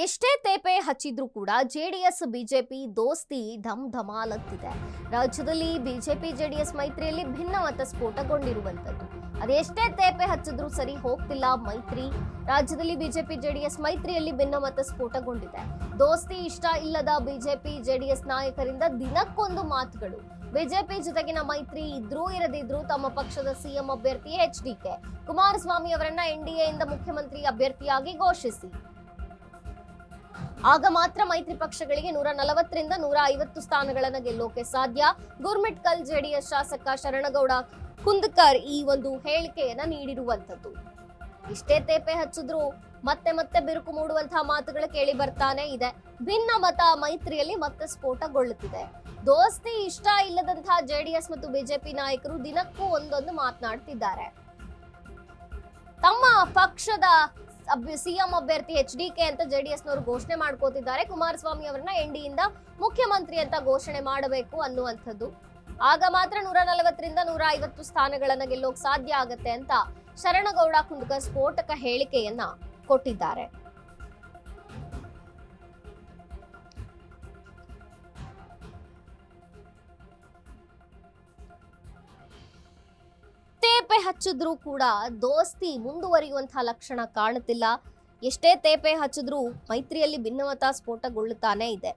ಎಷ್ಟೇ ತೇಪೆ ಹಚ್ಚಿದ್ರೂ ಕೂಡ ಜೆಡಿಎಸ್ ಬಿಜೆಪಿ ದೋಸ್ತಿ ಢಮ್ ಢಮಾಲತ್ತಿದೆ. ರಾಜ್ಯದಲ್ಲಿ ಬಿಜೆಪಿ ಜೆಡಿಎಸ್ ಮೈತ್ರಿಯಲ್ಲಿ ಭಿನ್ನಮತ ಸ್ಫೋಟಗೊಂಡಿರುವಂತದ್ದು. ಅದೆಷ್ಟೇ ತೇಪೆ ಹಚ್ಚಿದ್ರೂ ಸರಿ ಹೋಗ್ತಿಲ್ಲ ಮೈತ್ರಿ. ರಾಜ್ಯದಲ್ಲಿ ಬಿಜೆಪಿ ಜೆಡಿಎಸ್ ಮೈತ್ರಿಯಲ್ಲಿ ಭಿನ್ನಮತ ಸ್ಫೋಟಗೊಂಡಿದೆ. ದೋಸ್ತಿ ಇಷ್ಟ ಇಲ್ಲದ ಬಿಜೆಪಿ ಜೆಡಿಎಸ್ ನಾಯಕರಿಂದ ದಿನಕ್ಕೊಂದು ಮಾತುಗಳು. ಬಿಜೆಪಿ ಜೊತೆಗಿನ ಮೈತ್ರಿ ಇದ್ರೂ ಇರದಿದ್ರೂ ತಮ್ಮ ಪಕ್ಷದ ಸಿಎಂ ಅಭ್ಯರ್ಥಿ ಎಚ್ಡಿಕೆ ಕುಮಾರಸ್ವಾಮಿ ಅವರನ್ನ ಎನ್ಡಿಎಯಿಂದ ಮುಖ್ಯಮಂತ್ರಿ ಅಭ್ಯರ್ಥಿಯಾಗಿ ಘೋಷಿಸಿ. ಆಗ ಮಾತ್ರ ಮೈತ್ರಿ ಪಕ್ಷಗಳಿಗೆ 140ರಿಂದ 150 ಸ್ಥಾನಗಳನ್ನು ಗೆಲ್ಲೋಕೆ ಸಾಧ್ಯ. ಗುರ್ಮಿಟ್ಕಲ್ ಜೆಡಿಎಸ್ ಶಾಸಕ ಶರಣಗೌಡ ಕುಂದಕರ್ ಈ ಒಂದು ಹೇಳಿಕೆಯನ್ನ ನೀಡಿರುವಂತದ್ದು. ಇಷ್ಟೇ ತೇಪೆ ಹಚ್ಚಿದ್ರು ಮತ್ತೆ ಮತ್ತೆ ಬಿರುಕು ಮೂಡುವಂತಹ ಮಾತುಗಳು ಕೇಳಿ ಬರ್ತಾನೆ ಇದೆ. ಭಿನ್ನ ಮತ ಮೈತ್ರಿಯಲ್ಲಿ ಮತ್ತೆ ಸ್ಫೋಟಗೊಳ್ಳುತ್ತಿದೆ. ದೋಸ್ತಿ ಇಷ್ಟ ಇಲ್ಲದಂತಹ ಜೆಡಿಎಸ್ ಮತ್ತು ಬಿಜೆಪಿ ನಾಯಕರು ದಿನಕ್ಕೂ ಒಂದೊಂದು ಮಾತನಾಡ್ತಿದ್ದಾರೆ. ತಮ್ಮ ಪಕ್ಷದ ಸಿಎಂ ಅಭ್ಯರ್ಥಿ ಎಚ್ಡಿಕೆ ಅಂತ ಜೆಡಿಎಸ್ ನವರು ಘೋಷಣೆ ಮಾಡ್ಕೋತಿದ್ದಾರೆ. ಕುಮಾರಸ್ವಾಮಿ ಅವರನ್ನ ಎನ್ಡಿಯಿಂದ ಮುಖ್ಯಮಂತ್ರಿ ಅಂತ ಘೋಷಣೆ ಮಾಡಬೇಕು ಅನ್ನುವಂಥದ್ದು. ಆಗ ಮಾತ್ರ 140ರಿಂದ 150 ಸ್ಥಾನಗಳನ್ನ ಗೆಲ್ಲೋಕ್ ಸಾಧ್ಯ ಆಗತ್ತೆ ಅಂತ ಶರಣಗೌಡ ಕುಂದಕರ್ ಸ್ಫೋಟಕ ಹೇಳಿಕೆಯನ್ನ ಕೊಟ್ಟಿದ್ದಾರೆ. ತೇಪೆ ಹಚ್ಚಿದ್ರೂ ಕೂಡ ದೋಸ್ತಿ ಮುಂದುವರಿಯುವಂತಹ ಲಕ್ಷಣ ಕಾಣುತ್ತಿಲ್ಲ. ಎಷ್ಟೇ ತೇಪೆ ಹಚ್ಚಿದ್ರೂ ಮೈತ್ರಿಯಲ್ಲಿ ಭಿನ್ನಮತ ಸ್ಫೋಟಗೊಳ್ಳುತ್ತಾನೆ ಇದೆ.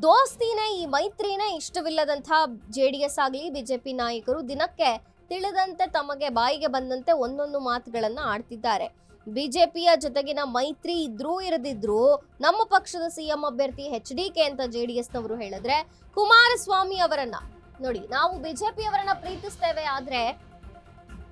ದೋಸ್ತಿನೇ ಈ ಮೈತ್ರಿನೇ ಇಷ್ಟವಿಲ್ಲದಂತಹ ಜೆಡಿಎಸ್ ಆಗಲಿ ಬಿಜೆಪಿ ನಾಯಕರು ದಿನಕ್ಕೆ ತಿಳಿದಂತೆ ತಮಗೆ ಬಾಯಿಗೆ ಬಂದಂತೆ ಒಂದೊಂದು ಮಾತುಗಳನ್ನ ಆಡ್ತಿದ್ದಾರೆ. ಬಿಜೆಪಿಯ ಜೊತೆಗಿನ ಮೈತ್ರಿ ಇದ್ರೂ ಇರದಿದ್ರೂ ನಮ್ಮ ಪಕ್ಷದ ಸಿಎಂ ಅಭ್ಯರ್ಥಿ ಎಚ್ಡಿಕೆ ಅಂತ ಜೆಡಿಎಸ್ ನವರು ಹೇಳಿದ್ರೆ, ಕುಮಾರಸ್ವಾಮಿ ಅವರನ್ನ ನೋಡಿ, ನಾವು ಬಿಜೆಪಿ ಅವರನ್ನ ಪ್ರೀತಿಸ್ತೇವೆ, ಆದ್ರೆ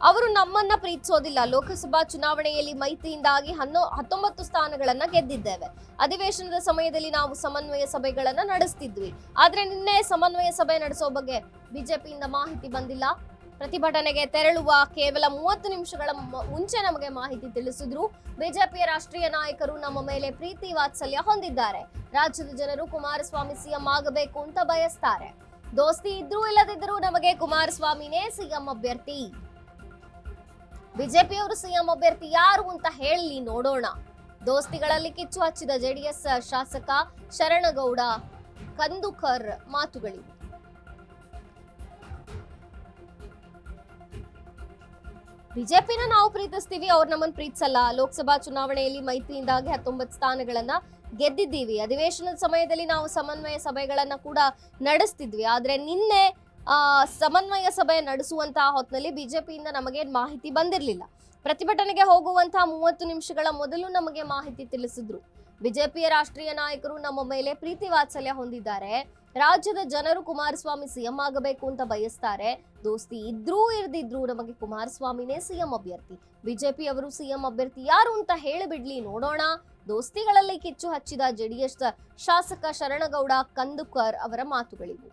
ಅವರು ನಮ್ಮನ್ನ ಪ್ರೀತಿಸೋದಿಲ್ಲ. ಲೋಕಸಭಾ ಚುನಾವಣೆಯಲ್ಲಿ ಮೈತ್ರಿಯಿಂದಾಗಿ 19 ಸ್ಥಾನಗಳನ್ನ ಗೆದ್ದಿದ್ದೇವೆ. ಅಧಿವೇಶನದ ಸಮಯದಲ್ಲಿ ನಾವು ಸಮನ್ವಯ ಸಭೆಗಳನ್ನ ನಡೆಸ್ತಿದ್ವಿ. ಆದ್ರೆ ನಿನ್ನೆ ಸಮನ್ವಯ ಸಭೆ ನಡೆಸೋ ಬಗ್ಗೆ ಬಿಜೆಪಿಯಿಂದ ಮಾಹಿತಿ ಬಂದಿಲ್ಲ. ಪ್ರತಿಭಟನೆಗೆ ತೆರಳುವ ಕೇವಲ 30 ನಿಮಿಷಗಳ ಮುಂಚೆ ನಮಗೆ ಮಾಹಿತಿ ತಿಳಿಸಿದ್ರು. ಬಿಜೆಪಿಯ ರಾಷ್ಟ್ರೀಯ ನಾಯಕರು ನಮ್ಮ ಮೇಲೆ ಪ್ರೀತಿ ವಾತ್ಸಲ್ಯ ಹೊಂದಿದ್ದಾರೆ. ರಾಜ್ಯದ ಜನರು ಕುಮಾರಸ್ವಾಮಿ ಸಿಎಂ ಆಗಬೇಕು ಅಂತ ಬಯಸ್ತಾರೆ. ದೋಸ್ತಿ ಇದ್ರೂ ಇಲ್ಲದಿದ್ರೂ ನಮಗೆ ಕುಮಾರಸ್ವಾಮಿನೇ ಸಿಎಂ ಅಭ್ಯರ್ಥಿ. ಬಿಜೆಪಿಯವರು ಸಿಎಂ ಅಭ್ಯರ್ಥಿ ಯಾರು ಅಂತ ಹೇಳಿ ನೋಡೋಣ. ದೋಸ್ತಿಗಳಲ್ಲಿ ಕಿಚ್ಚು ಹಚ್ಚಿದ ಜೆಡಿಎಸ್ ಶಾಸಕ ಶರಣಗೌಡ ಕುಂದಕರ್ ಮಾತುಗಳಿವೆ. ಬಿಜೆಪಿನ ನಾವು ಪ್ರೀತಿಸ್ತೀವಿ, ಅವ್ರು ನಮ್ಮನ್ನು ಪ್ರೀತಿಸಲ್ಲ. ಲೋಕಸಭಾ ಚುನಾವಣೆಯಲ್ಲಿ ಮೈತ್ರಿಯಿಂದಾಗಿ 19 ಸ್ಥಾನಗಳನ್ನ ಗೆದ್ದಿದ್ದೀವಿ. ಅಧಿವೇಶನದ ಸಮಯದಲ್ಲಿ ನಾವು ಸಮನ್ವಯ ಸಭೆಗಳನ್ನ ಕೂಡ ನಡೆಸ್ತಿದ್ವಿ. ಆದ್ರೆ ನಿನ್ನೆ ಸಮನ್ವಯ ಸಭೆ ನಡೆಸುವಂತಹ ಹೊತ್ತಿನಲ್ಲಿ ಬಿಜೆಪಿಯಿಂದ ನಮಗೆ ಮಾಹಿತಿ ಬಂದಿರಲಿಲ್ಲ. ಪ್ರತಿಭಟನೆಗೆ ಹೋಗುವಂತಹ 30 ನಿಮಿಷಗಳ ಮೊದಲು ನಮಗೆ ಮಾಹಿತಿ ತಿಳಿಸಿದ್ರು. ಬಿಜೆಪಿಯ ರಾಷ್ಟ್ರೀಯ ನಾಯಕರು ನಮ್ಮ ಮೇಲೆ ಪ್ರೀತಿ ವಾತ್ಸಲ್ಯ ಹೊಂದಿದ್ದಾರೆ. ರಾಜ್ಯದ ಜನರು ಕುಮಾರಸ್ವಾಮಿ ಸಿಎಂ ಆಗಬೇಕು ಅಂತ ಬಯಸ್ತಾರೆ. ದೋಸ್ತಿ ಇದ್ರೂ ಇರದಿದ್ರೂ ನಮಗೆ ಕುಮಾರಸ್ವಾಮಿನೇ ಸಿಎಂ ಅಭ್ಯರ್ಥಿ. ಬಿಜೆಪಿ ಅವರು ಸಿಎಂ ಅಭ್ಯರ್ಥಿ ಯಾರು ಅಂತ ಹೇಳಿಬಿಡ್ಲಿ ನೋಡೋಣ. ದೋಸ್ತಿಗಳಲ್ಲಿ ಕಿಚ್ಚು ಹಚ್ಚಿದ ಜೆಡಿಎಸ್ ಶಾಸಕ ಶರಣಗೌಡ ಕುಂದಕರ್ ಅವರ ಮಾತುಗಳಿವು.